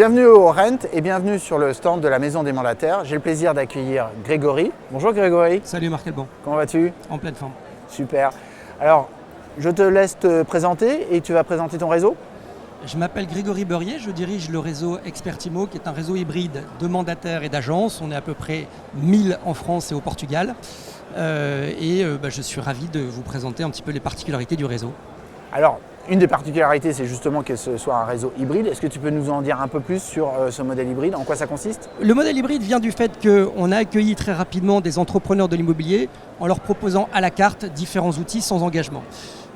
Bienvenue au Rent et bienvenue sur le stand de la Maison des Mandataires. J'ai le plaisir d'accueillir Grégory. Bonjour Grégory. Salut Marc Elban. Comment vas-tu? En pleine forme. Super. Alors, je te laisse te présenter et tu vas présenter ton réseau. Je m'appelle Grégory Beurier, je dirige le réseau Expertimo, qui est un réseau hybride de mandataires et d'agences. On est à peu près 1000 en France et au Portugal. Je suis ravi de vous présenter un petit peu les particularités du réseau. Alors, une des particularités, c'est justement que ce soit un réseau hybride. Est-ce que tu peux nous en dire un peu plus sur ce modèle hybride? En quoi ça consiste? Le modèle hybride vient du fait qu'on a accueilli très rapidement des entrepreneurs de l'immobilier en leur proposant à la carte différents outils sans engagement.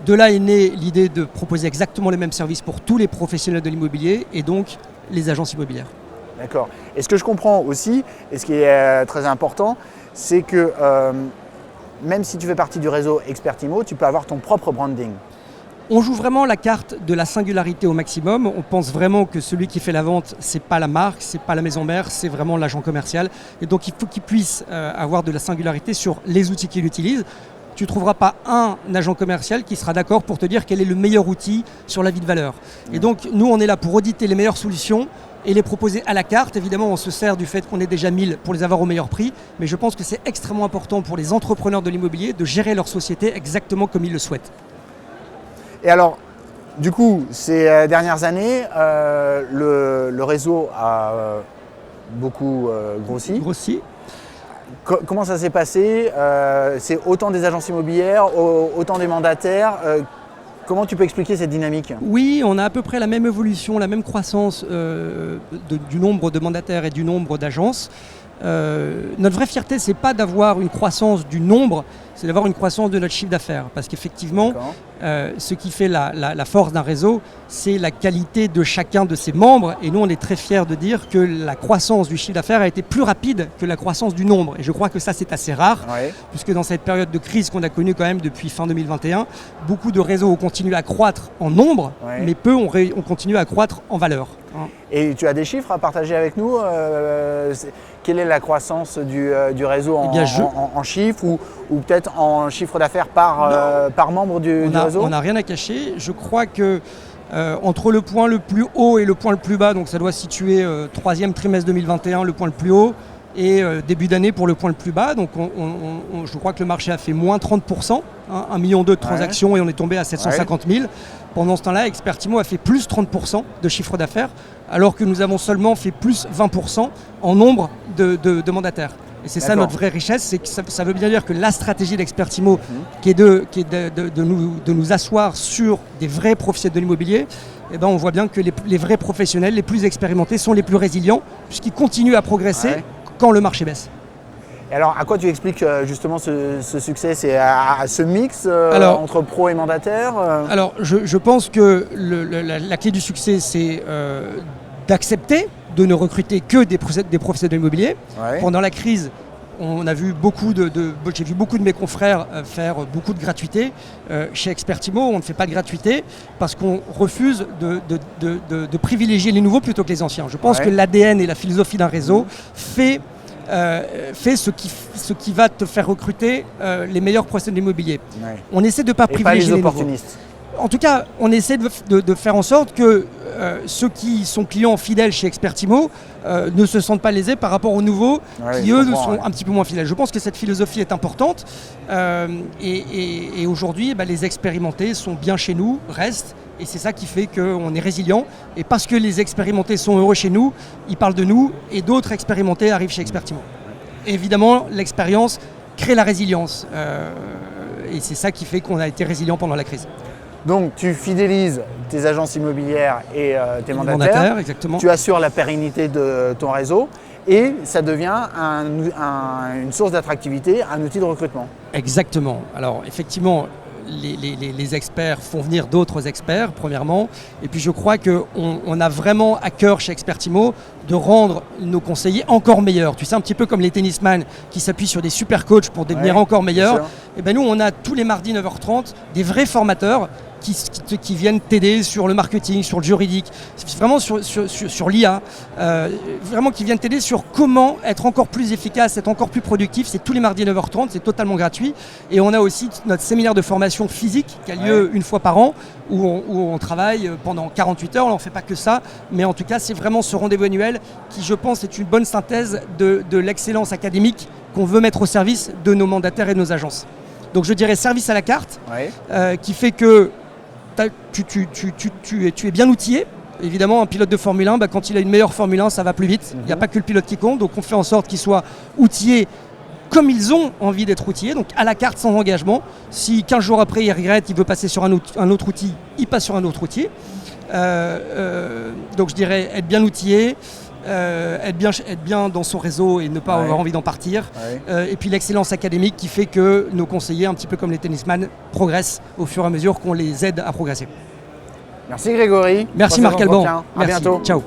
De là est née l'idée de proposer exactement les mêmes services pour tous les professionnels de l'immobilier et donc les agences immobilières. D'accord. Et ce que je comprends aussi, et ce qui est très important, c'est que même si tu fais partie du réseau Expertimo, tu peux avoir ton propre branding. On joue vraiment la carte de la singularité au maximum. On pense vraiment que celui qui fait la vente, c'est pas la marque, c'est pas la maison mère, c'est vraiment l'agent commercial. Et donc il faut qu'il puisse avoir de la singularité sur les outils qu'il utilise. Tu ne trouveras pas un agent commercial qui sera d'accord pour te dire quel est le meilleur outil sur la vie de valeur. Et donc nous, on est là pour auditer les meilleures solutions et les proposer à la carte. Évidemment, on se sert du fait qu'on est déjà 1000 pour les avoir au meilleur prix. Mais je pense que c'est extrêmement important pour les entrepreneurs de l'immobilier de gérer leur société exactement comme ils le souhaitent. Et alors, du coup, ces dernières années, le réseau a beaucoup grossi. Comment ça s'est passé? C'est autant des agences immobilières, autant des mandataires. Comment tu peux expliquer cette dynamique? Oui, on a à peu près la même évolution, la même croissance du nombre de mandataires et du nombre d'agences. Notre vraie fierté, c'est pas d'avoir une croissance du nombre, c'est d'avoir une croissance de notre chiffre d'affaires. Parce qu'effectivement, ce qui fait la force d'un réseau, c'est la qualité de chacun de ses membres. Et nous, on est très fiers de dire que la croissance du chiffre d'affaires a été plus rapide que la croissance du nombre. Et je crois que ça, c'est assez rare, puisque dans cette période de crise qu'on a connue quand même depuis fin 2021, beaucoup de réseaux ont continué à croître en nombre, mais peu ont continué à croître en valeur. Et tu as des chiffres à partager avec nous? Quelle est la croissance du réseau en chiffres ou peut-être en chiffre d'affaires par membre du réseau? On n'a rien à cacher. Je crois que entre le point le plus haut et le point le plus bas, donc ça doit se situer troisième trimestre 2021, le point le plus haut, et début d'année pour le point le plus bas. Donc je crois que le marché a fait moins 30%, 1,2 million de transactions et on est tombé à 750 000. Pendant ce temps-là, Expertimo a fait plus 30% de chiffre d'affaires, alors que nous avons seulement fait plus 20% en nombre de mandataires. Et c'est ça notre vraie richesse, c'est que ça veut bien dire que la stratégie d'Expertimo, qui est de nous asseoir sur des vrais professionnels de l'immobilier, eh ben on voit bien que les vrais professionnels, les plus expérimentés, sont les plus résilients, puisqu'ils continuent à progresser quand le marché baisse. Et alors, à quoi tu expliques justement ce succès? C'est à ce mix entre pro et mandataire Alors, je pense que la clé du succès, c'est d'accepter de ne recruter que des professionnels de l'immobilier. Pendant la crise, on a vu j'ai vu beaucoup de mes confrères faire beaucoup de gratuité. Chez Expertimo, on ne fait pas de gratuité parce qu'on refuse de privilégier les nouveaux plutôt que les anciens. Je pense que l'ADN et la philosophie d'un réseau fait ce qui va te faire recruter les meilleurs professionnels de l'immobilier. On essaie de ne pas privilégier les opportunistes. En tout cas, on essaie de faire en sorte que ceux qui sont clients fidèles chez Expertimo ne se sentent pas lésés par rapport aux nouveaux qui, eux, sont un petit peu moins fidèles. Je pense que cette philosophie est importante et aujourd'hui, les expérimentés sont bien chez nous, restent. Et c'est ça qui fait qu'on est résilient. Et parce que les expérimentés sont heureux chez nous, ils parlent de nous et d'autres expérimentés arrivent chez Expertimo. Et évidemment, l'expérience crée la résilience. Et c'est ça qui fait qu'on a été résilient pendant la crise. Donc tu fidélises tes agences immobilières et tes mandataires. Exactement. Tu assures la pérennité de ton réseau et ça devient une source d'attractivité, un outil de recrutement. Exactement. Alors effectivement, les experts font venir d'autres experts, premièrement. Et puis je crois qu'on a vraiment à cœur chez Expertimo de rendre nos conseillers encore meilleurs. Tu sais, un petit peu comme les tennisman qui s'appuient sur des super coachs pour devenir encore meilleurs. Et ben nous, on a tous les mardis 9h30 des vrais formateurs qui viennent t'aider sur le marketing, sur le juridique, vraiment sur l'IA, vraiment qui viennent t'aider sur comment être encore plus efficace, être encore plus productif. C'est tous les mardis 9h30, c'est totalement gratuit. Et on a aussi notre séminaire de formation physique qui a lieu une fois par an, où on travaille pendant 48 heures. On n'en fait pas que ça, mais en tout cas, c'est vraiment ce rendez-vous annuel qui, je pense, est une bonne synthèse de l'excellence académique qu'on veut mettre au service de nos mandataires et de nos agences. Donc je dirais service à la carte, qui fait que tu es bien outillé. Évidemment, un pilote de Formule 1, quand il a une meilleure Formule 1, ça va plus vite. Il n'y a pas que le pilote qui compte, donc on fait en sorte qu'ils soient outillés comme ils ont envie d'être outillés, donc à la carte sans engagement. Si 15 jours après il regrette, il veut passer sur un autre outil, il passe sur un autre outil. Donc je dirais être bien outillé, être bien dans son réseau et ne pas avoir envie d'en partir. Et puis l'excellence académique qui fait que nos conseillers, un petit peu comme les tennisman, progressent au fur et à mesure qu'on les aide à progresser. Merci Grégory. Merci Marc Alban. À bientôt. Ciao.